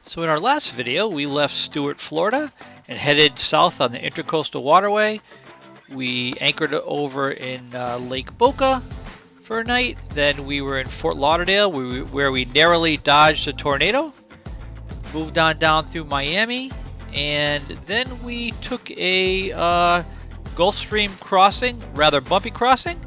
So in our last video, we left Stuart, Florida and headed south on the Intracoastal Waterway. We anchored over in Lake Boca for a night. Then we were in Fort Lauderdale where we narrowly dodged a tornado. Moved on down through Miami, and then we took a Gulf Stream crossing, rather bumpy crossing,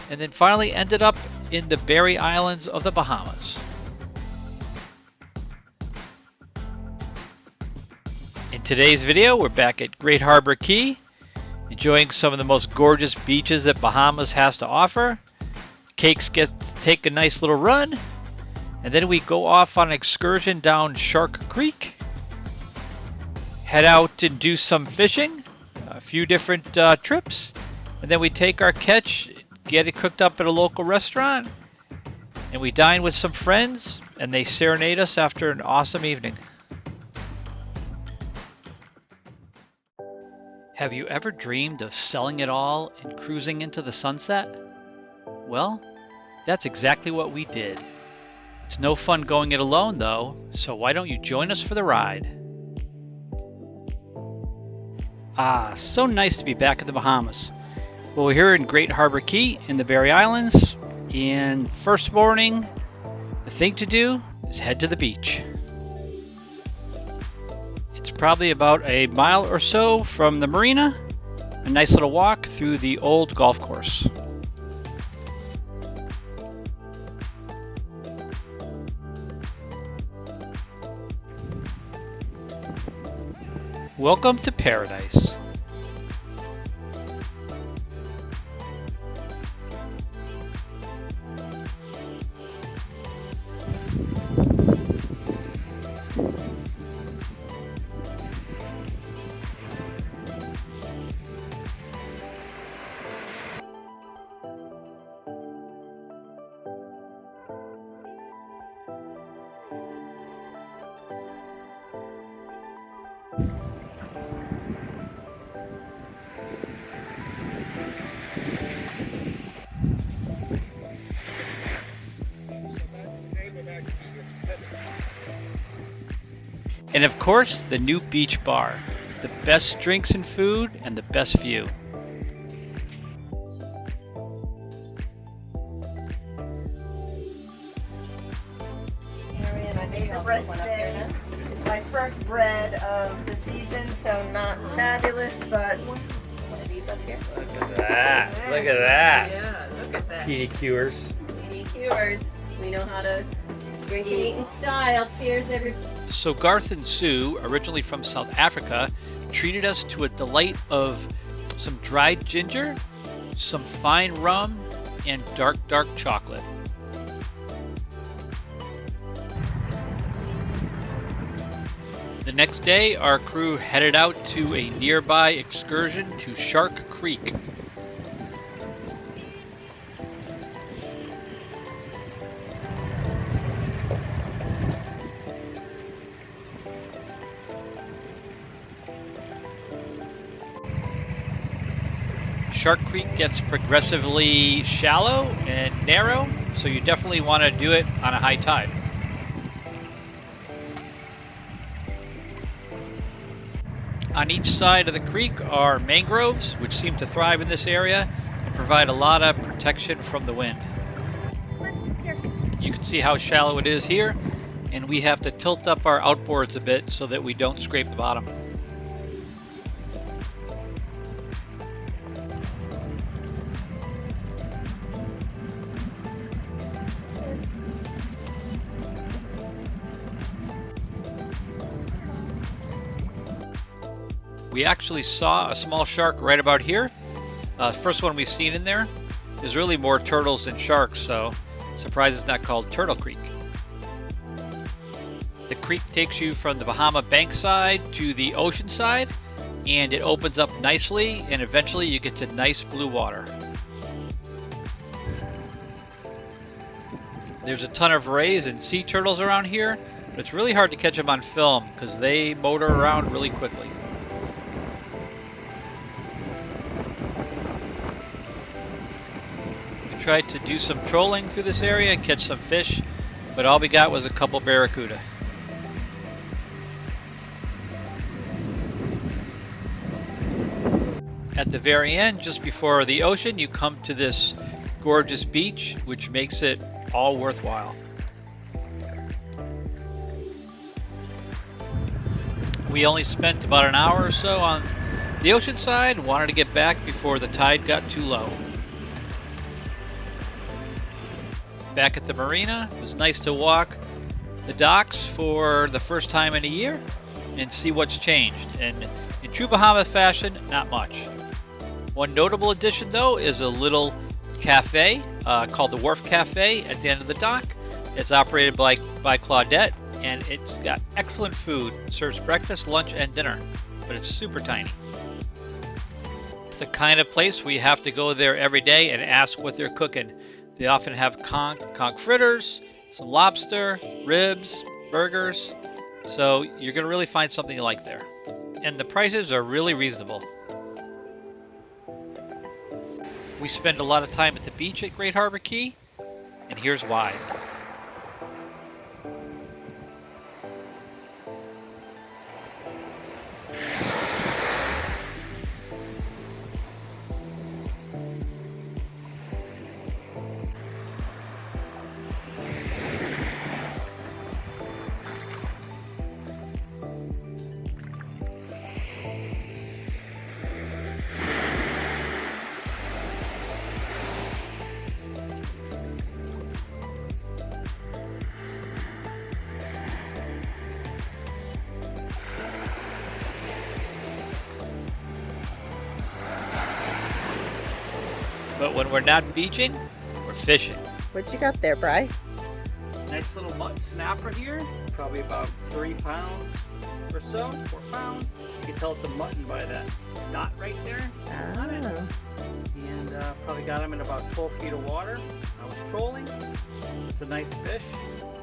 and then finally ended up in the Berry Islands of the Bahamas. In today's video, we're back at Great Harbor Key, enjoying some of the most gorgeous beaches that Bahamas has to offer. Cakes get to take a nice little run, and then we go off on an excursion down Shark Creek, head out and do some fishing, a few different trips, and then we take our catch, get it cooked up at a local restaurant, and we dine with some friends, and they serenade us after an awesome evening. Have you ever dreamed of selling it all and cruising into the sunset? Well, that's exactly what we did. It's no fun going it alone though, so why don't you join us for the ride? So nice to be back in the Bahamas. Well, we're here in Great Harbor Key in the Berry Islands, and first morning, the thing to do is head to the beach. It's probably about a mile or so from the marina, a nice little walk through the old golf course. Welcome to paradise. And of course, the new beach bar. The best drinks and food and the best view. And I made the bread today. It's my first bread of the season, so not fabulous, but one of these up here. Look at that. Look at that. Yeah, look at that. PDQers. PDQers. We know how to drink and eat in style. Cheers, everybody. So Garth and Sue, originally from South Africa, treated us to a delight of some dried ginger, some fine rum, and dark chocolate. The next day, our crew headed out to a nearby excursion to Shark Creek. Shark Creek gets progressively shallow and narrow, so you definitely want to do it on a high tide. On each side of the creek are mangroves, which seem to thrive in this area and provide a lot of protection from the wind. You can see how shallow it is here, and we have to tilt up our outboards a bit so that we don't scrape the bottom. We actually saw a small shark right about here. First one we've seen in there. There's really more turtles than sharks, so surprised it's not called Turtle Creek. The creek takes you from the Bahama bank side to the ocean side, and it opens up nicely, and eventually you get to nice blue water. There's a ton of rays and sea turtles around here, but it's really hard to catch them on film because they motor around really quickly. Tried to do some trolling through this area and catch some fish, but all we got was a couple barracuda. At the very end, just before the ocean, you come to this gorgeous beach, which makes it all worthwhile. We only spent about an hour or so on the ocean side, wanted to get back before the tide got too low. Back at the marina, it was nice to walk the docks for the first time in a year and see what's changed. And in true Bahama fashion, not much. One notable addition though is a little cafe called the Wharf Cafe at the end of the dock. It's operated by Claudette, and it's got excellent food. It serves breakfast, lunch, and dinner, but it's super tiny. It's the kind of place where you have to go there every day and ask what they're cooking. They often have conch fritters, some lobster, ribs, burgers, so you're going to really find something you like there. And the prices are really reasonable. We spend a lot of time at the beach at Great Harbor Key, and here's why. But when we're not beaching, we're fishing. What you got there, Bri? Nice little mutton snapper here, probably about 3 pounds or so, 4 pounds. You can tell it's a mutton by that knot right there on it. And probably got him in about 12 feet of water. I was trolling. It's a nice fish.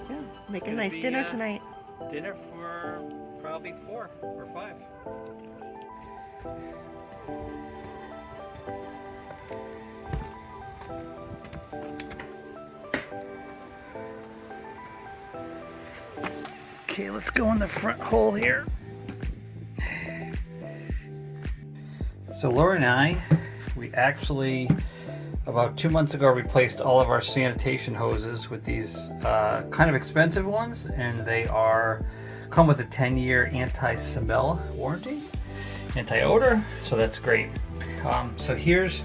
Yeah, make a nice dinner tonight. Dinner for probably 4 or 5. Okay, let's go in the front hole here. So Laura and I, we actually about 2 months ago replaced all of our sanitation hoses with these kind of expensive ones, and they come with a 10-year anti-smell warranty, anti-odor, so that's great. So here's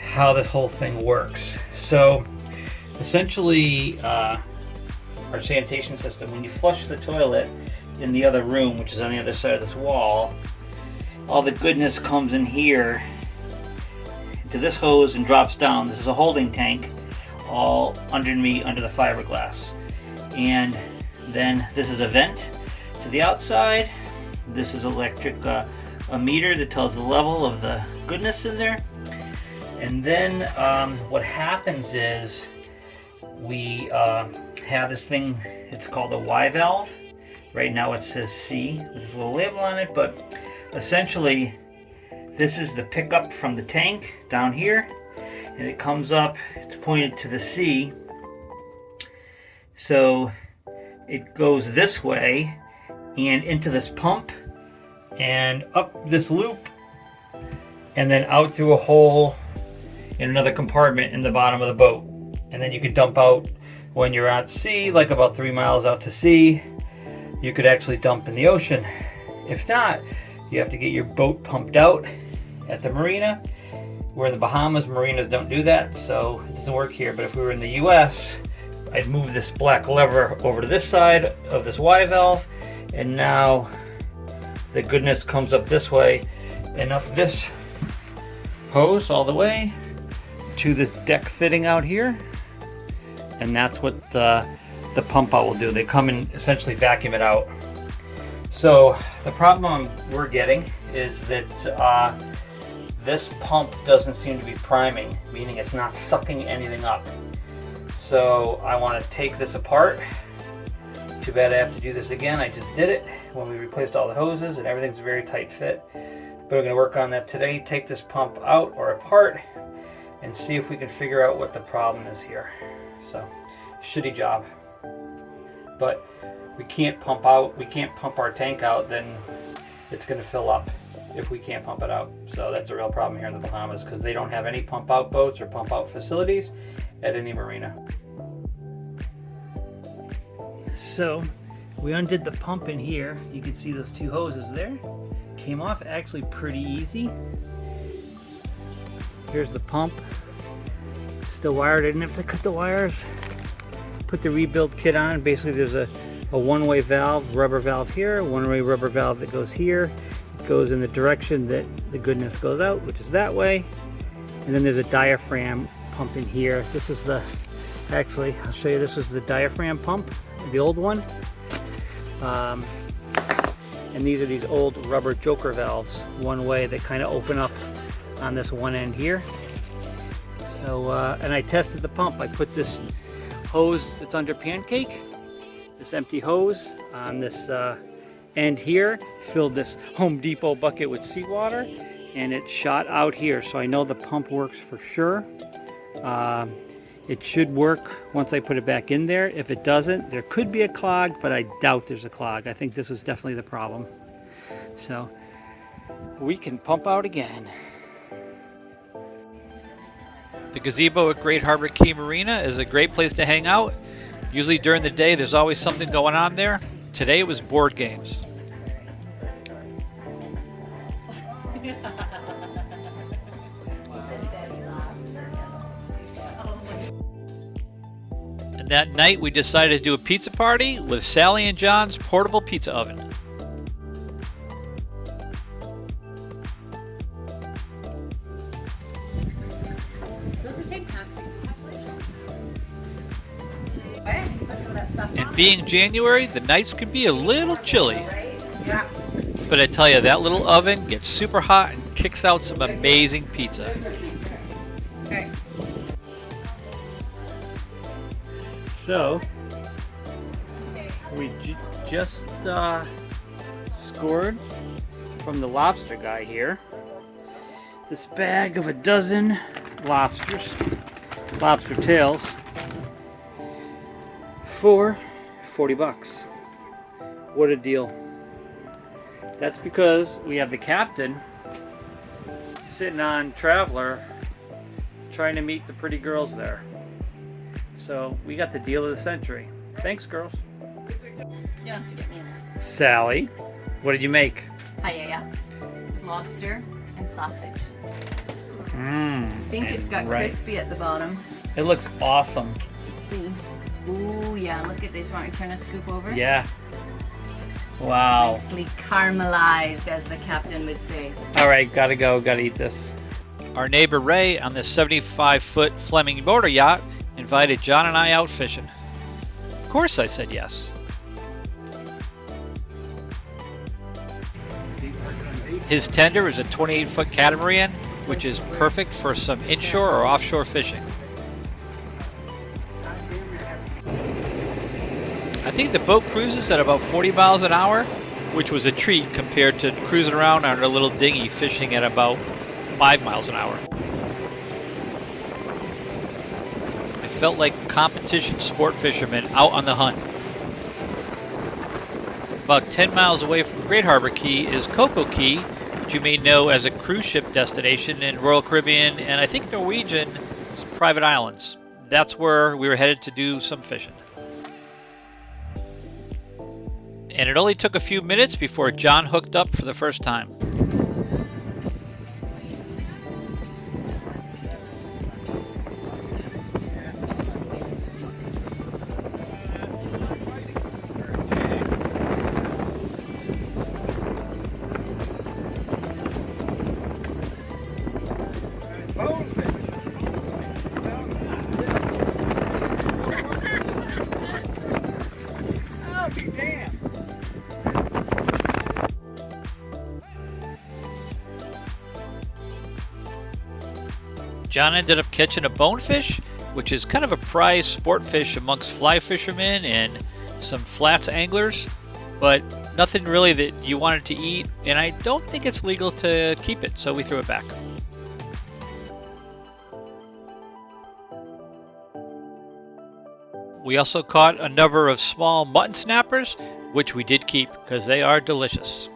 how this whole thing works. So essentially, our sanitation system, when you flush the toilet in the other room, which is on the other side of this wall, all the goodness comes in here into this hose and drops down. This is a holding tank all under the fiberglass. And then this is a vent to the outside. This is electric, a meter that tells the level of the goodness in there. And then what happens is we have this thing, it's called a Y valve. Right now it says C with this little label on it, but essentially this is the pickup from the tank down here, and it comes up, it's pointed to the C. So it goes this way and into this pump and up this loop and then out through a hole in another compartment in the bottom of the boat. And then you could dump out when you're at sea, like about 3 miles out to sea. You could actually dump in the ocean. If not, you have to get your boat pumped out at the marina. We're in the Bahamas, marinas don't do that, so it doesn't work here. But if we were in the US, I'd move this black lever over to this side of this Y valve, and now the goodness comes up this way and up this hose all the way to this deck fitting out here. And that's what the pump out will do. They come and essentially vacuum it out. So the problem we're getting is that this pump doesn't seem to be priming, meaning it's not sucking anything up. So I want to take this apart. Too bad I have to do this again. I just did it when we replaced all the hoses and everything's a very tight fit. But we're going to work on that today, take this pump out or apart and see if we can figure out what the problem is here. So, shitty job. But we can't pump our tank out, then it's going to fill up. if we can't pump it out. So that's a real problem here in the Bahamas because they don't have any pump out boats or pump out facilities at any marina. So we undid the pump in here. You can see those two hoses there. Came off actually pretty easy. Here's the pump. Still wired. I didn't have to cut the wires. Put the rebuild kit on. Basically there's a one-way valve, rubber valve here, one-way rubber valve that goes here. It goes in the direction that the goodness goes out, which is that way. And then there's a diaphragm pump in here. This is the, actually, I'll show you, this was the diaphragm pump, the old one. And these are these old rubber joker valves, one way, that kind of open up on this one end here. So, and I tested the pump. I put this hose that's under pancake, this empty hose on this end here, filled this Home Depot bucket with seawater, and it shot out here. So I know the pump works for sure. It should work once I put it back in there. If it doesn't, there could be a clog, but I doubt there's a clog. I think this was definitely the problem. So we can pump out again. The gazebo at Great Harbor Key Marina is a great place to hang out. Usually during the day there's always something going on there. Today it was board games. And that night we decided to do a pizza party with Sally and John's portable pizza oven. And being January, the nights can be a little chilly. Yeah. But I tell you, that little oven gets super hot and kicks out some amazing pizza. Okay. So we just scored from the lobster guy here this bag of a dozen lobsters, lobster tails, for 40 bucks. What a deal. That's because we have the captain sitting on Traveler trying to meet the pretty girls there. So we got the deal of the century. Thanks, girls. You don't have to get me in. Sally, what did you make? Paella with lobster and sausage. Mmm. I think it's got crispy at the bottom. It looks awesome. Let's see. Ooh, yeah, look at this. Want me to turn a scoop over? Yeah. Wow. Nicely caramelized, as the captain would say. All right, gotta go, gotta eat this. Our neighbor Ray on the 75-foot Fleming motor yacht invited John and I out fishing. Of course I said yes. His tender is a 28-foot catamaran, which is perfect for some inshore or offshore fishing. I think the boat cruises at about 40 miles an hour, which was a treat compared to cruising around on our little dinghy fishing at about 5 miles an hour. I felt like competition sport fishermen out on the hunt. About 10 miles away from Great Harbor Key is Coco Key, which you may know as a cruise ship destination in Royal Caribbean and I think Norwegian's private islands. That's where we were headed to do some fishing. And it only took a few minutes before John hooked up for the first time. John ended up catching a bonefish, which is kind of a prized sport fish amongst fly fishermen and some flats anglers, but nothing really that you wanted to eat, and I don't think it's legal to keep it, so we threw it back. We also caught a number of small mutton snappers, which we did keep because they are delicious.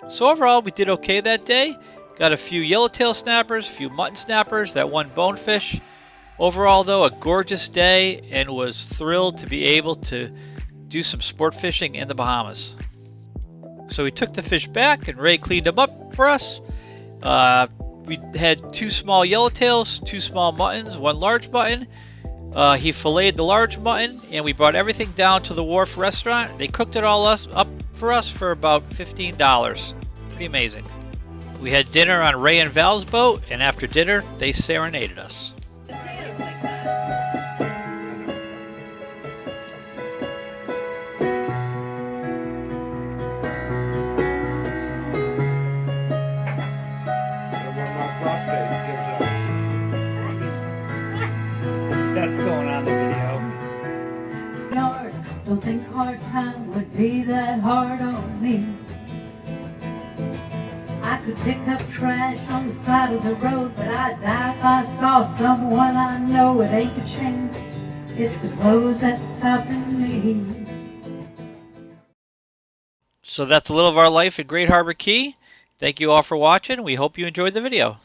So overall, we did okay that day. Got a few yellowtail snappers, a few mutton snappers, that one bonefish. Overall, though, a gorgeous day, and was thrilled to be able to do some sport fishing in the Bahamas. So we took the fish back, and Ray cleaned them up for us. We had 2 small yellowtails, 2 small muttons, 1 large mutton. He filleted the large mutton, and we brought everything down to the Wharf restaurant. They cooked it all up for us for about $15. Pretty amazing. We had dinner on Ray and Val's boat, and after dinner, they serenaded us. That's going on the video. Lord, don't think hard time would be that hard on me. I could pick up trash on the side of the road, but I'd die if I saw someone I know. It ain't the chain, it's the clothes that's stopping me. So that's a little of our life at Great Harbor Key. Thank you all for watching. We hope you enjoyed the video.